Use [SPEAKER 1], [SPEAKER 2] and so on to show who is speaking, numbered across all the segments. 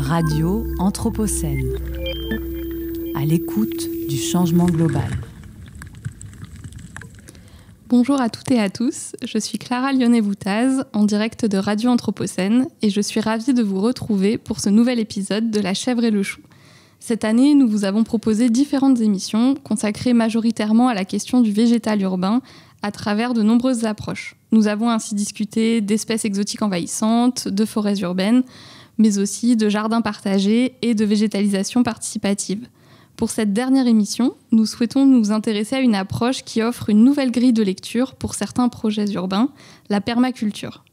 [SPEAKER 1] Radio Anthropocène, à l'écoute du changement global.
[SPEAKER 2] Bonjour à toutes et à tous, je suis Clara Lyonnais-Boutaz, en direct de Radio Anthropocène, et je suis ravie de vous retrouver pour ce nouvel épisode de La Chèvre et le Chou. Cette année, nous vous avons proposé différentes émissions consacrées majoritairement à la question du végétal urbain à travers de nombreuses approches. Nous avons ainsi discuté d'espèces exotiques envahissantes, de forêts urbaines, mais aussi de jardins partagés et de végétalisation participative. Pour cette dernière émission, nous souhaitons nous intéresser à une approche qui offre une nouvelle grille de lecture pour certains projets urbains, la permaculture.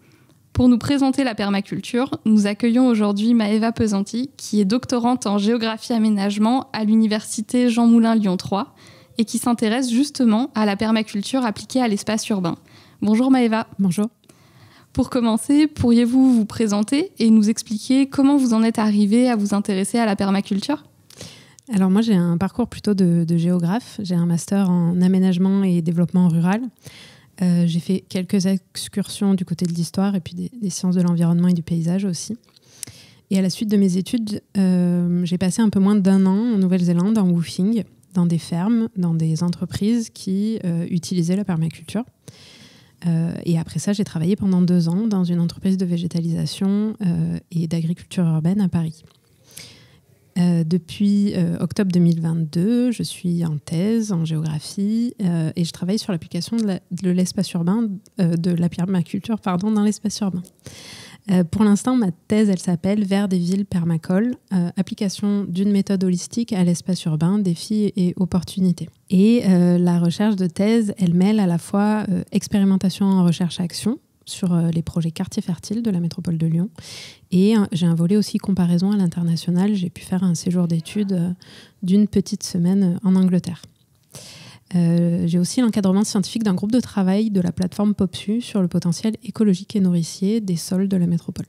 [SPEAKER 2] Pour nous présenter la permaculture, nous accueillons aujourd'hui Maëva Pesanti, qui est doctorante en géographie-aménagement à l'université Jean Moulin Lyon 3 et qui s'intéresse justement à la permaculture appliquée à l'espace urbain. Bonjour Maëva.
[SPEAKER 3] Bonjour.
[SPEAKER 2] Pour commencer, pourriez-vous vous présenter et nous expliquer comment vous en êtes arrivée à vous intéresser à la permaculture ?
[SPEAKER 3] Alors moi, j'ai un parcours plutôt de géographe. J'ai un master en aménagement et développement rural. J'ai fait quelques excursions du côté de l'histoire et puis des sciences de l'environnement et du paysage aussi. Et à la suite de mes études, j'ai passé un peu moins d'1 an en Nouvelle-Zélande, en woofing, dans des fermes, dans des entreprises qui utilisaient la permaculture. Et après ça, j'ai travaillé pendant 2 ans dans une entreprise de végétalisation et d'agriculture urbaine à Paris. Depuis octobre 2022, je suis en thèse en géographie et je travaille sur l'application de l'espace urbain, de la permaculture dans l'espace urbain. Pour l'instant, ma thèse, elle s'appelle « Vers des villes permacoles, application d'une méthode holistique à l'espace urbain, défis et opportunités ». Et la recherche de thèse, elle mêle à la fois expérimentation en recherche-action sur les projets quartiers fertiles de la métropole de Lyon. Et j'ai un volet aussi comparaison à l'international. J'ai pu faire un séjour d'études d'une petite semaine en Angleterre. J'ai aussi l'encadrement scientifique d'un groupe de travail de la plateforme POPSU sur le potentiel écologique et nourricier des sols de la métropole.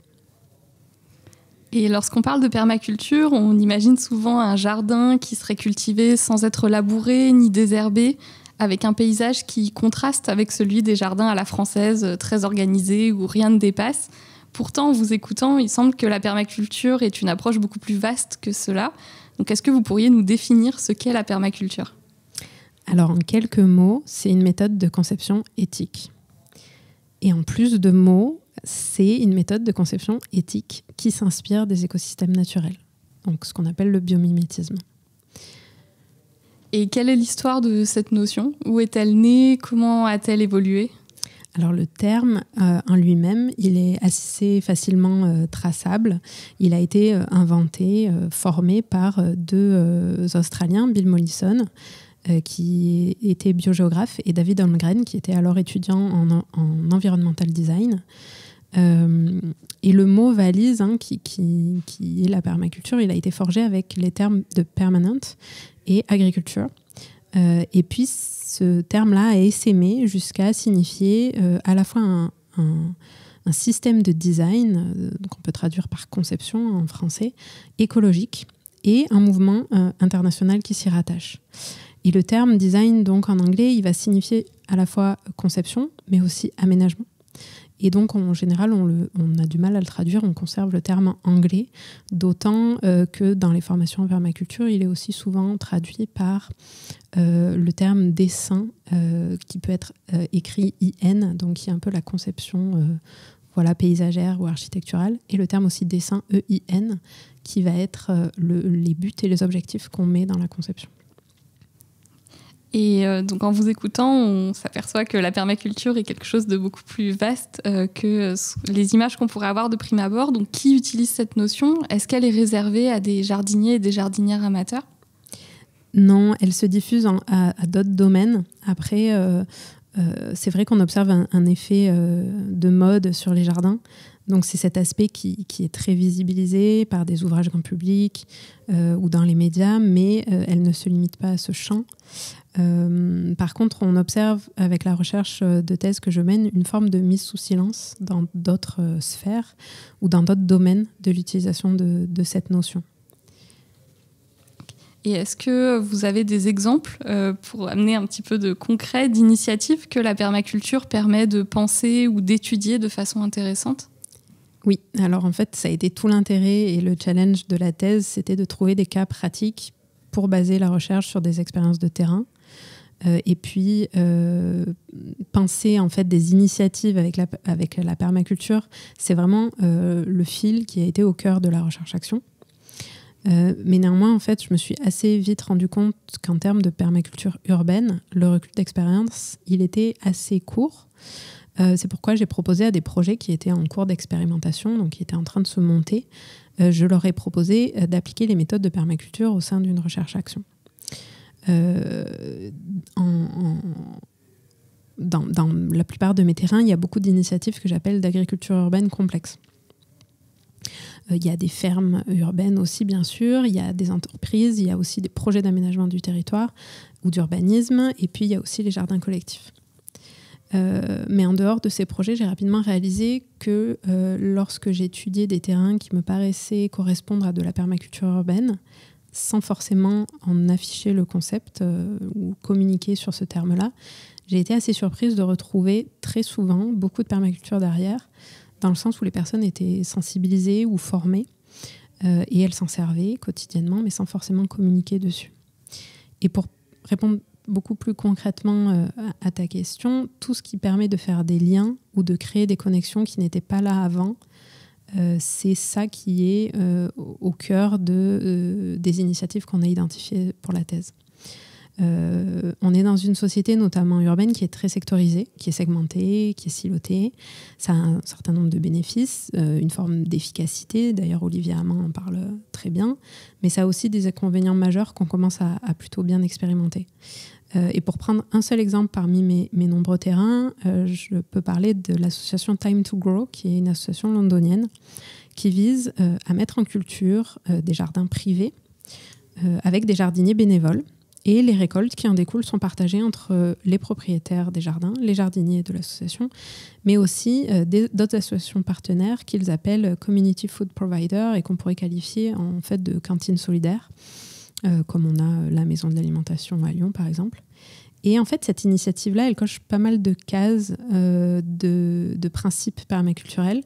[SPEAKER 2] Et lorsqu'on parle de permaculture, on imagine souvent un jardin qui serait cultivé sans être labouré ni désherbé, avec un paysage qui contraste avec celui des jardins à la française, très organisés, où rien ne dépasse. Pourtant, en vous écoutant, il semble que la permaculture est une approche beaucoup plus vaste que cela. Donc, est-ce que vous pourriez nous définir ce qu'est la permaculture ?
[SPEAKER 3] Alors, en quelques mots, c'est une méthode de conception éthique. Et en plus de mots, c'est une méthode de conception éthique qui s'inspire des écosystèmes naturels, donc ce qu'on appelle le biomimétisme.
[SPEAKER 2] Et quelle est l'histoire de cette notion ? Où est-elle née ? Comment a-t-elle évolué ?
[SPEAKER 3] Alors le terme en lui-même, il est assez facilement traçable. Il a été inventé, formé par 2 Australiens, Bill Mollison, qui était biogéographe, et David Holmgren, qui était alors étudiant en environmental design. Et le mot valise, qui est la permaculture, il a été forgé avec les termes de permanent et agriculture. Et puis, ce terme-là a essaimé jusqu'à signifier à la fois un système de design, qu'on peut traduire par conception en français, écologique, et un mouvement international qui s'y rattache. Et le terme design, donc en anglais, il va signifier à la fois conception, mais aussi aménagement. Et donc, en général, on a du mal à le traduire, on conserve le terme anglais, d'autant que dans les formations en permaculture, il est aussi souvent traduit par le terme dessin, qui peut être écrit IN, donc qui est un peu la conception paysagère ou architecturale, et le terme aussi dessin EIN, qui va être les buts et les objectifs qu'on met dans la conception.
[SPEAKER 2] Et donc en vous écoutant, on s'aperçoit que la permaculture est quelque chose de beaucoup plus vaste que les images qu'on pourrait avoir de prime abord. Donc qui utilise cette notion ? Est-ce qu'elle est réservée à des jardiniers et des jardinières amateurs ?
[SPEAKER 3] Non, elle se diffuse à d'autres domaines. Après, c'est vrai qu'on observe un effet de mode sur les jardins. Donc c'est cet aspect qui est très visibilisé par des ouvrages grand public ou dans les médias, mais elle ne se limite pas à ce champ. Par contre, on observe avec la recherche de thèse que je mène une forme de mise sous silence dans d'autres sphères ou dans d'autres domaines de l'utilisation de cette notion.
[SPEAKER 2] Et est-ce que vous avez des exemples pour amener un petit peu de concret, d'initiatives que la permaculture permet de penser ou d'étudier de façon intéressante ?
[SPEAKER 3] Oui, alors en fait, ça a été tout l'intérêt et le challenge de la thèse, c'était de trouver des cas pratiques pour baser la recherche sur des expériences de terrain. Et puis, penser en fait des initiatives avec la permaculture, c'est vraiment le fil qui a été au cœur de la recherche-action. Mais néanmoins, en fait, je me suis assez vite rendu compte qu'en termes de permaculture urbaine, le recul d'expérience, il était assez court. C'est pourquoi j'ai proposé à des projets qui étaient en cours d'expérimentation, donc qui étaient en train de se monter, je leur ai proposé d'appliquer les méthodes de permaculture au sein d'une recherche-action. Dans la plupart de mes terrains, il y a beaucoup d'initiatives que j'appelle d'agriculture urbaine complexe. Il y a des fermes urbaines aussi, bien sûr, il y a des entreprises, il y a aussi des projets d'aménagement du territoire ou d'urbanisme, et puis il y a aussi les jardins collectifs. Mais en dehors de ces projets, j'ai rapidement réalisé que lorsque j'ai étudié des terrains qui me paraissaient correspondre à de la permaculture urbaine, sans forcément en afficher le concept ou communiquer sur ce terme-là, j'ai été assez surprise de retrouver très souvent beaucoup de permaculture derrière, dans le sens où les personnes étaient sensibilisées ou formées et elles s'en servaient quotidiennement, mais sans forcément communiquer dessus. Et pour répondre beaucoup plus concrètement à ta question, tout ce qui permet de faire des liens ou de créer des connexions qui n'étaient pas là avant, c'est ça qui est au cœur des initiatives qu'on a identifiées pour la thèse. On est dans une société notamment urbaine qui est très sectorisée, qui est segmentée, qui est silotée. Ça a un certain nombre de bénéfices, une forme d'efficacité. D'ailleurs, Olivier Hamon en parle très bien. Mais ça a aussi des inconvénients majeurs qu'on commence à plutôt bien expérimenter. Et pour prendre un seul exemple parmi mes nombreux terrains, je peux parler de l'association Time to Grow, qui est une association londonienne qui vise à mettre en culture des jardins privés avec des jardiniers bénévoles. Et les récoltes qui en découlent sont partagées entre les propriétaires des jardins, les jardiniers de l'association, mais aussi d'autres associations partenaires qu'ils appellent Community Food Provider et qu'on pourrait qualifier en fait de cantines solidaires, comme on a la Maison de l'Alimentation à Lyon par exemple. Et en fait, cette initiative-là, elle coche pas mal de cases de principes permaculturels,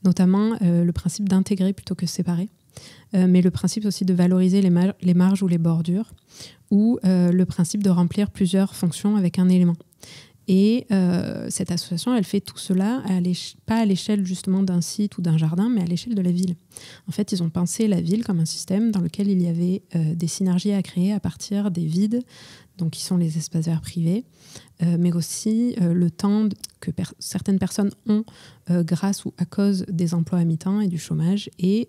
[SPEAKER 3] notamment le principe d'intégrer plutôt que séparer, mais le principe aussi de valoriser les marges ou les bordures, ou le principe de remplir plusieurs fonctions avec un élément. Et cette association, elle fait tout cela pas à l'échelle justement d'un site ou d'un jardin, mais à l'échelle de la ville. En fait, ils ont pensé la ville comme un système dans lequel il y avait des synergies à créer à partir des vides, donc qui sont les espaces verts privés, mais aussi le temps que certaines personnes ont grâce ou à cause des emplois à mi-temps et du chômage, et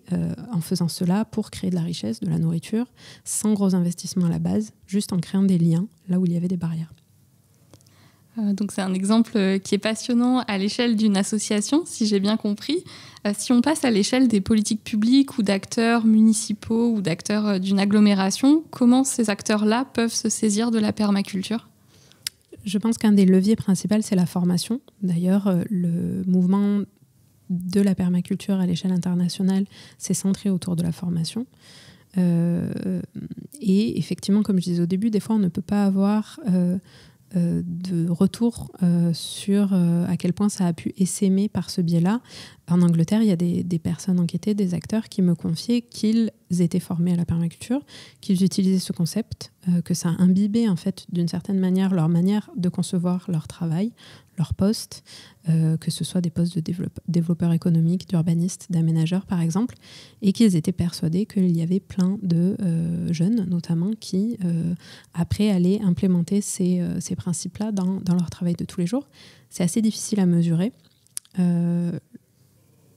[SPEAKER 3] en faisant cela pour créer de la richesse, de la nourriture, sans gros investissements à la base, juste en créant des liens là où il y avait des barrières.
[SPEAKER 2] Donc c'est un exemple qui est passionnant à l'échelle d'une association, si j'ai bien compris. Si on passe à l'échelle des politiques publiques ou d'acteurs municipaux ou d'acteurs d'une agglomération, comment ces acteurs-là peuvent se saisir de la permaculture ?
[SPEAKER 3] Je pense qu'un des leviers principaux, c'est la formation. D'ailleurs, le mouvement de la permaculture à l'échelle internationale s'est centré autour de la formation. Et effectivement, comme je disais au début, des fois, on ne peut pas avoir de retour sur à quel point ça a pu essaimer par ce biais-là. En Angleterre, il y a des personnes enquêtées, des acteurs qui me confiaient qu'ils étaient formés à la permaculture, qu'ils utilisaient ce concept, que ça a imbibé en fait d'une certaine manière leur manière de concevoir leur travail, leur poste, que ce soit des postes de développeurs économiques, d'urbanistes, d'aménageurs par exemple, et qu'ils étaient persuadés qu'il y avait plein de jeunes notamment qui après allaient implémenter ces principes-là dans leur travail de tous les jours. C'est assez difficile à mesurer.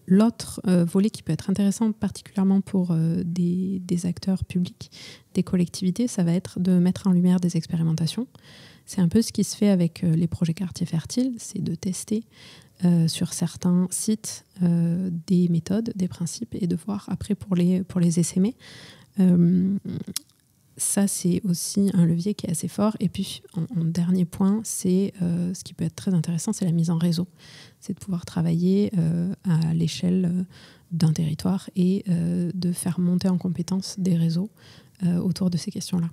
[SPEAKER 3] L'autre volet qui peut être intéressant particulièrement pour des acteurs publics, des collectivités, ça va être de mettre en lumière des expérimentations. C'est un peu ce qui se fait avec les projets quartiers fertiles, c'est de tester sur certains sites des méthodes, des principes et de voir après pour les essaimer. Ça, c'est aussi un levier qui est assez fort. Et puis, en dernier point, c'est ce qui peut être très intéressant, c'est la mise en réseau. C'est de pouvoir travailler à l'échelle d'un territoire et de faire monter en compétence des réseaux autour de ces questions-là.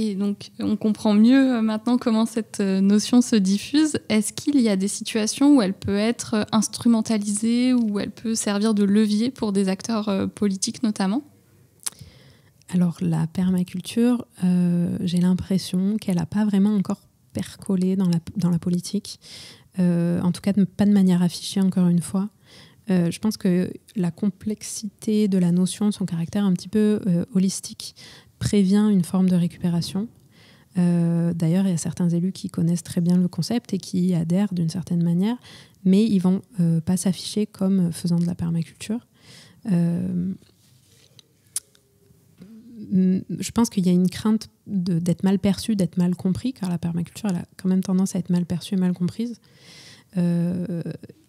[SPEAKER 2] Et donc, on comprend mieux maintenant comment cette notion se diffuse. Est-ce qu'il y a des situations où elle peut être instrumentalisée, où elle peut servir de levier pour des acteurs politiques notamment ?
[SPEAKER 3] Alors, la permaculture, j'ai l'impression qu'elle n'a pas vraiment encore percolé dans la politique. En tout cas, pas de manière affichée, encore une fois. Je pense que la complexité de la notion, son caractère un petit peu holistique, prévient une forme de récupération. D'ailleurs, il y a certains élus qui connaissent très bien le concept et qui y adhèrent d'une certaine manière, mais ils ne vont pas s'afficher comme faisant de la permaculture. Je pense qu'il y a une crainte d'être mal perçu, d'être mal compris, car la permaculture, elle a quand même tendance à être mal perçue et mal comprise.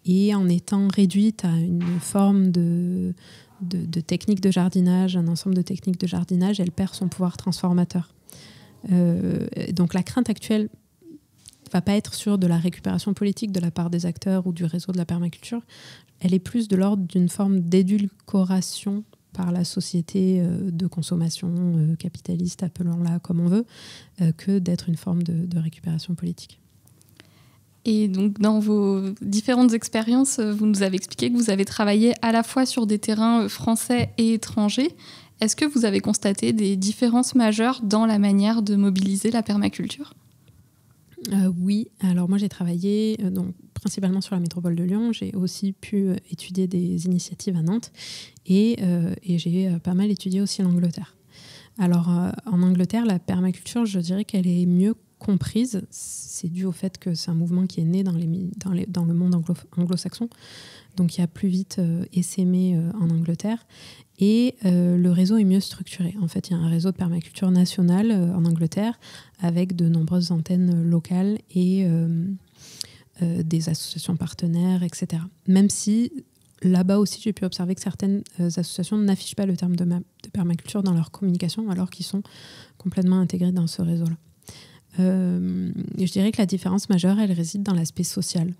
[SPEAKER 3] Et en étant réduite à une forme de techniques de jardinage, un ensemble de techniques de jardinage, elle perd son pouvoir transformateur. Donc la crainte actuelle ne va pas être sur de la récupération politique de la part des acteurs ou du réseau de la permaculture. Elle est plus de l'ordre d'une forme d'édulcoration par la société de consommation capitaliste, appelons-la comme on veut, que d'être une forme de récupération politique.
[SPEAKER 2] Et donc, dans vos différentes expériences, vous nous avez expliqué que vous avez travaillé à la fois sur des terrains français et étrangers. Est-ce que vous avez constaté des différences majeures dans la manière de mobiliser la permaculture ?
[SPEAKER 3] Oui, alors moi j'ai travaillé donc, principalement sur la métropole de Lyon. J'ai aussi pu étudier des initiatives à Nantes et j'ai pas mal étudié aussi l'Angleterre. Alors en Angleterre, la permaculture, je dirais qu'elle est mieux comprise. C'est dû au fait que c'est un mouvement qui est né dans le monde anglo-saxon, donc il a plus vite essaimé en Angleterre. Et le réseau est mieux structuré. En fait, il y a un réseau de permaculture nationale en Angleterre avec de nombreuses antennes locales et des associations partenaires, etc. Même si là-bas aussi, j'ai pu observer que certaines associations n'affichent pas le terme de permaculture dans leur communication alors qu'ils sont complètement intégrés dans ce réseau-là. Je dirais que la différence majeure, elle réside dans l'aspect social.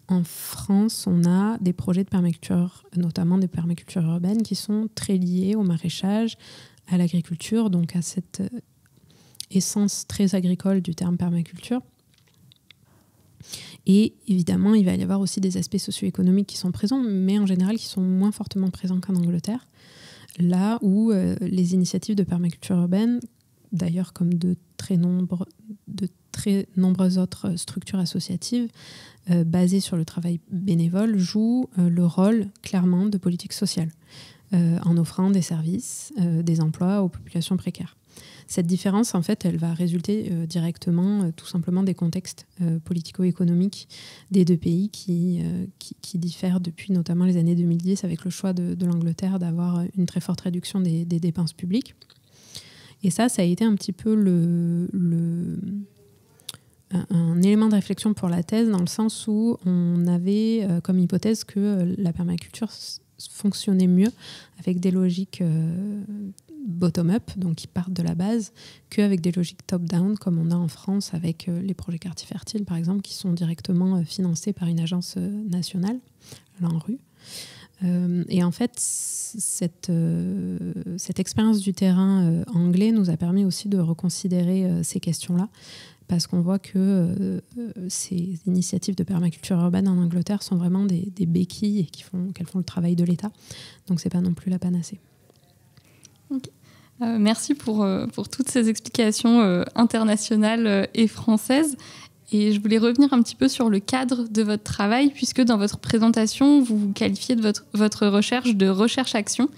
[SPEAKER 3] En France, on a des projets de permaculture, notamment des permacultures urbaines, qui sont très liés au maraîchage, à l'agriculture, donc à cette essence très agricole du terme permaculture. Et évidemment, il va y avoir aussi des aspects socio-économiques qui sont présents, mais en général qui sont moins fortement présents qu'en Angleterre, là où les initiatives de permaculture urbaine, d'ailleurs comme de très nombreuses autres structures associatives basées sur le travail bénévole, jouent le rôle clairement de politique sociale en offrant des services, des emplois aux populations précaires. Cette différence, en fait, elle va résulter directement, tout simplement, des contextes politico-économiques des deux pays qui diffèrent depuis notamment les années 2010 avec le choix de l'Angleterre d'avoir une très forte réduction des dépenses publiques. Et ça a été un petit peu un élément de réflexion pour la thèse, dans le sens où on avait comme hypothèse que la permaculture fonctionnait mieux avec des logiques bottom-up, donc qui partent de la base, qu'avec des logiques top-down, comme on a en France avec les projets Quartiers Fertiles, par exemple, qui sont directement financés par une agence nationale, l'ANRU. Et en fait, cette expérience du terrain anglais nous a permis aussi de reconsidérer ces questions-là, parce qu'on voit que ces initiatives de permaculture urbaine en Angleterre sont vraiment des béquilles et qu'elles font le travail de l'État. Donc c'est pas non plus la panacée.
[SPEAKER 2] Okay. Merci pour toutes ces explications internationales et françaises. Et je voulais revenir un petit peu sur le cadre de votre travail, puisque dans votre présentation, vous vous qualifiez de votre recherche de recherche-action,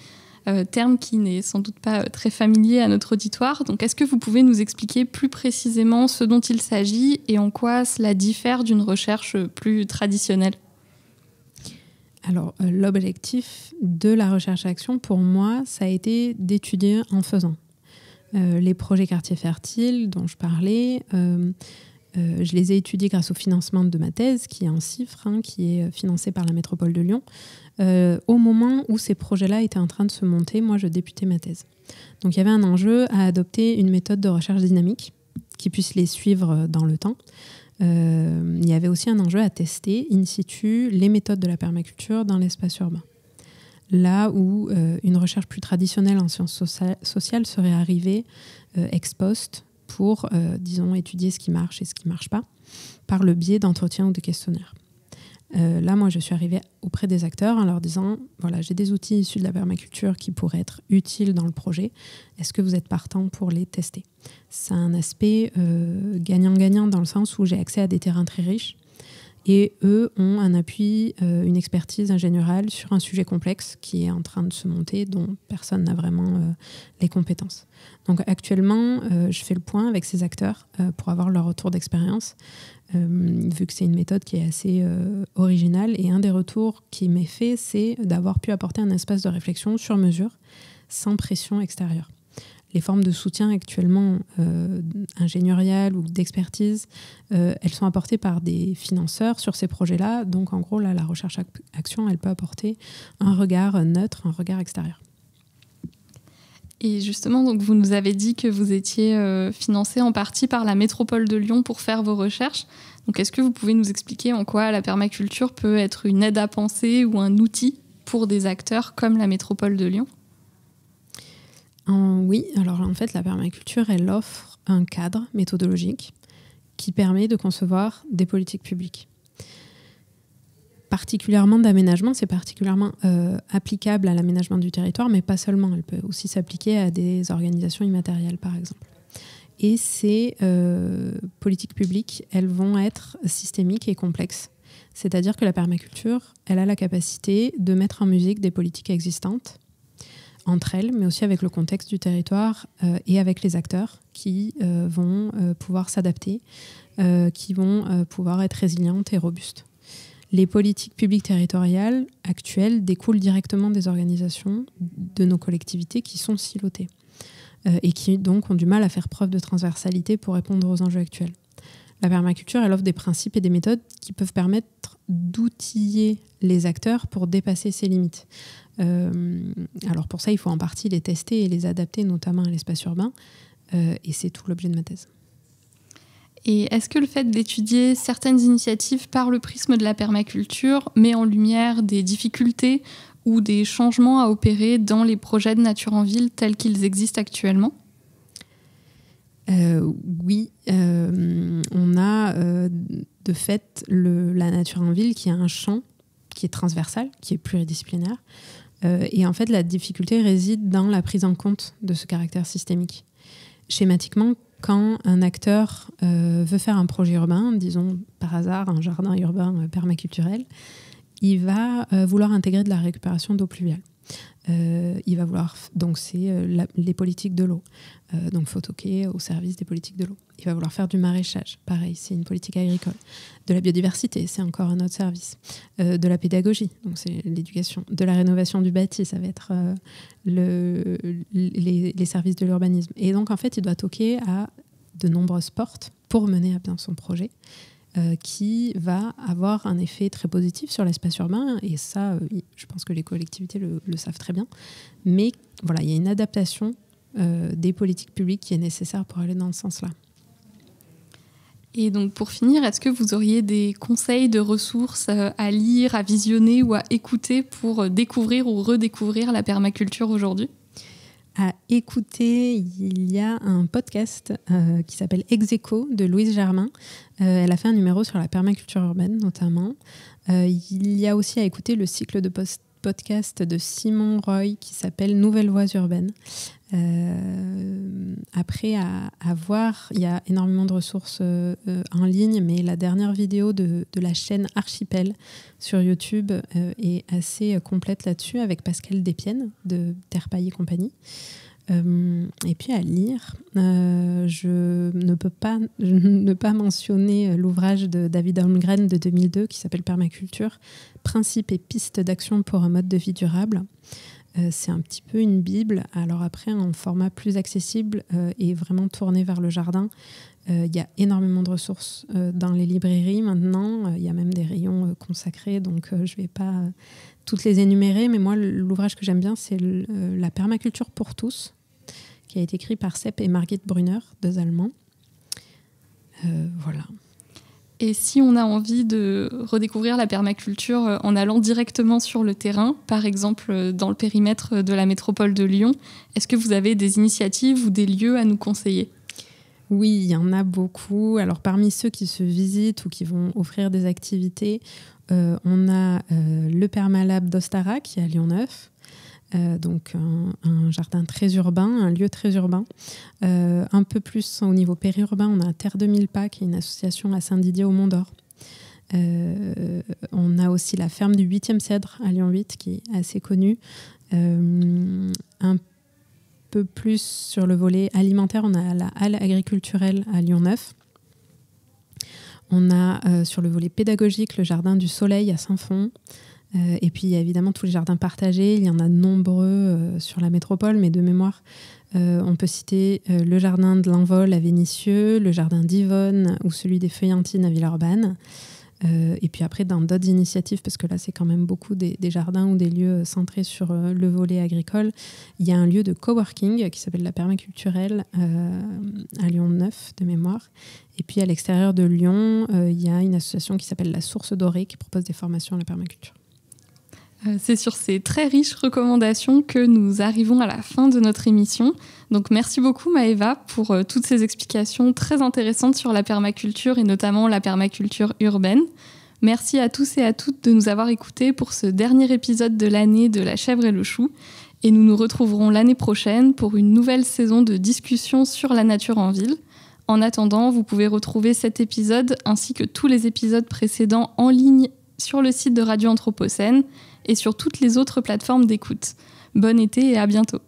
[SPEAKER 2] terme qui n'est sans doute pas très familier à notre auditoire. Donc, est-ce que vous pouvez nous expliquer plus précisément ce dont il s'agit et en quoi cela diffère d'une recherche plus traditionnelle ?
[SPEAKER 3] Alors, l'objectif de la recherche-action, pour moi, ça a été d'étudier en faisant. Les projets Quartiers Fertiles dont je parlais, je les ai étudiés grâce au financement de ma thèse, qui est en CIFRE, qui est financée par la métropole de Lyon. Au moment où ces projets-là étaient en train de se monter, moi, je débutais ma thèse. Donc, il y avait un enjeu à adopter une méthode de recherche dynamique qui puisse les suivre dans le temps. Il y avait aussi un enjeu à tester in situ les méthodes de la permaculture dans l'espace urbain. là où une recherche plus traditionnelle en sciences sociales serait arrivée ex post pour, disons, étudier ce qui marche et ce qui ne marche pas, par le biais d'entretiens ou de questionnaires. Là, moi, je suis arrivée auprès des acteurs en leur disant, voilà, j'ai des outils issus de la permaculture qui pourraient être utiles dans le projet. Est-ce que vous êtes partant pour les tester ? C'est un aspect gagnant-gagnant dans le sens où j'ai accès à des terrains très riches et eux ont un appui, une expertise ingénieurale sur un sujet complexe qui est en train de se monter, dont personne n'a vraiment les compétences. Donc actuellement, je fais le point avec ces acteurs pour avoir leur retour d'expérience. Vu que c'est une méthode qui est assez originale, et un des retours qui m'est fait, c'est d'avoir pu apporter un espace de réflexion sur mesure, sans pression extérieure. Les formes de soutien actuellement ingénieriales ou d'expertise, elles sont apportées par des financeurs sur ces projets-là. Donc en gros, là, la recherche-action, elle peut apporter un regard neutre, un regard extérieur.
[SPEAKER 2] Et justement, donc vous nous avez dit que vous étiez financé en partie par la métropole de Lyon pour faire vos recherches. Donc est-ce que vous pouvez nous expliquer en quoi la permaculture peut être une aide à penser ou un outil pour des acteurs comme la métropole de Lyon ?
[SPEAKER 3] Oui, alors en fait, la permaculture, elle offre un cadre méthodologique qui permet de concevoir des politiques publiques. Particulièrement d'aménagement, c'est particulièrement applicable à l'aménagement du territoire, mais pas seulement. Elle peut aussi s'appliquer à des organisations immatérielles, par exemple. Et ces politiques publiques, elles vont être systémiques et complexes. C'est-à-dire que la permaculture, elle a la capacité de mettre en musique des politiques existantes, entre elles, mais aussi avec le contexte du territoire et avec les acteurs qui vont pouvoir s'adapter, qui vont pouvoir être résilientes et robustes. Les politiques publiques territoriales actuelles découlent directement des organisations de nos collectivités qui sont silotées et qui donc ont du mal à faire preuve de transversalité pour répondre aux enjeux actuels. La permaculture, elle offre des principes et des méthodes qui peuvent permettre d'outiller les acteurs pour dépasser ces limites. Alors pour ça, il faut en partie les tester et les adapter, notamment à l'espace urbain, et c'est tout l'objet de ma thèse.
[SPEAKER 2] Et est-ce que le fait d'étudier certaines initiatives par le prisme de la permaculture met en lumière des difficultés ou des changements à opérer dans les projets de nature en ville tels qu'ils existent actuellement ?
[SPEAKER 3] Oui, on a de fait la nature en ville qui a un champ qui est transversal, qui est pluridisciplinaire. Et en fait, la difficulté réside dans la prise en compte de ce caractère systémique. Schématiquement, quand un acteur veut faire un projet urbain, disons par hasard un jardin urbain permaculturel, il va vouloir intégrer de la récupération d'eau pluviale. Il va vouloir, donc c'est les politiques de l'eau, donc photoquet au service des politiques de l'eau. Il va vouloir faire du maraîchage, pareil, c'est une politique agricole. De la biodiversité, c'est encore un autre service. De la pédagogie, donc c'est l'éducation. De la rénovation du bâti, ça va être les services de l'urbanisme. Et donc en fait, il doit toquer à de nombreuses portes pour mener à bien son projet, qui va avoir un effet très positif sur l'espace urbain, et ça, je pense que les collectivités le savent très bien. Mais voilà, il y a une adaptation des politiques publiques qui est nécessaire pour aller dans ce sens-là.
[SPEAKER 2] Et donc pour finir, est-ce que vous auriez des conseils de ressources à lire, à visionner ou à écouter pour découvrir ou redécouvrir la permaculture aujourd'hui ?
[SPEAKER 3] À écouter, il y a un podcast qui s'appelle Ex-Aequo de Louise Germain. Elle a fait un numéro sur la permaculture urbaine notamment. Il y a aussi à écouter le cycle de podcast de Simon Roy qui s'appelle Nouvelles voies urbaines. Après, à voir, il y a énormément de ressources en ligne, mais la dernière vidéo de la chaîne Archipel sur YouTube est assez complète là-dessus, avec Pascal Despienne de Terre Paille et compagnie. Et puis à lire, je ne peux pas ne pas mentionner l'ouvrage de David Holmgren de 2002 qui s'appelle Permaculture, principes et pistes d'action pour un mode de vie durable. C'est un petit peu une bible. Alors après, en format plus accessible et vraiment tourné vers le jardin, il y a énormément de ressources dans les librairies maintenant. Il y a même des rayons consacrés, donc je ne vais pas toutes les énumérer. Mais moi, l'ouvrage que j'aime bien, c'est La permaculture pour tous, qui a été écrit par Sepp et Margit Brunner, deux Allemands. Voilà.
[SPEAKER 2] Et si on a envie de redécouvrir la permaculture en allant directement sur le terrain, par exemple dans le périmètre de la métropole de Lyon, est-ce que vous avez des initiatives ou des lieux à nous conseiller ?
[SPEAKER 3] Oui, il y en a beaucoup. Alors parmi ceux qui se visitent ou qui vont offrir des activités, on a le Permalab d'Ostara qui est à Lyon-Neuf. Donc un jardin très urbain, un lieu très urbain. Un peu plus au niveau périurbain, on a Terre de Mille Pas, qui est une association à Saint-Didier au Mont-d'Or. On a aussi la ferme du 8e Cèdre à Lyon 8, qui est assez connue. Un peu plus sur le volet alimentaire, on a la halle agriculturelle à Lyon 9. On a sur le volet pédagogique le jardin du Soleil à Saint-Fond. Et puis il y a évidemment tous les jardins partagés, il y en a nombreux sur la métropole, mais de mémoire, on peut citer le jardin de l'Envol à Vénissieux, le jardin d'Yvonne ou celui des Feuillantines à Villeurbanne. Et puis après, dans d'autres initiatives, parce que là c'est quand même beaucoup des jardins ou des lieux centrés sur le volet agricole, il y a un lieu de coworking qui s'appelle la Permaculturelle à Lyon 9 de mémoire. Et puis à l'extérieur de Lyon, il y a une association qui s'appelle la Source Dorée qui propose des formations à la permaculture.
[SPEAKER 2] C'est sur ces très riches recommandations que nous arrivons à la fin de notre émission. Donc merci beaucoup Maëva pour toutes ces explications très intéressantes sur la permaculture et notamment la permaculture urbaine. Merci à tous et à toutes de nous avoir écoutés pour ce dernier épisode de l'année de La Chèvre et le Chou. Et nous nous retrouverons l'année prochaine pour une nouvelle saison de discussion sur la nature en ville. En attendant, vous pouvez retrouver cet épisode ainsi que tous les épisodes précédents en ligne sur le site de Radio Anthropocène et sur toutes les autres plateformes d'écoute. Bon été et à bientôt.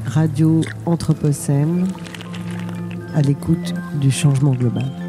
[SPEAKER 4] Radio Anthropocène, à l'écoute du changement global.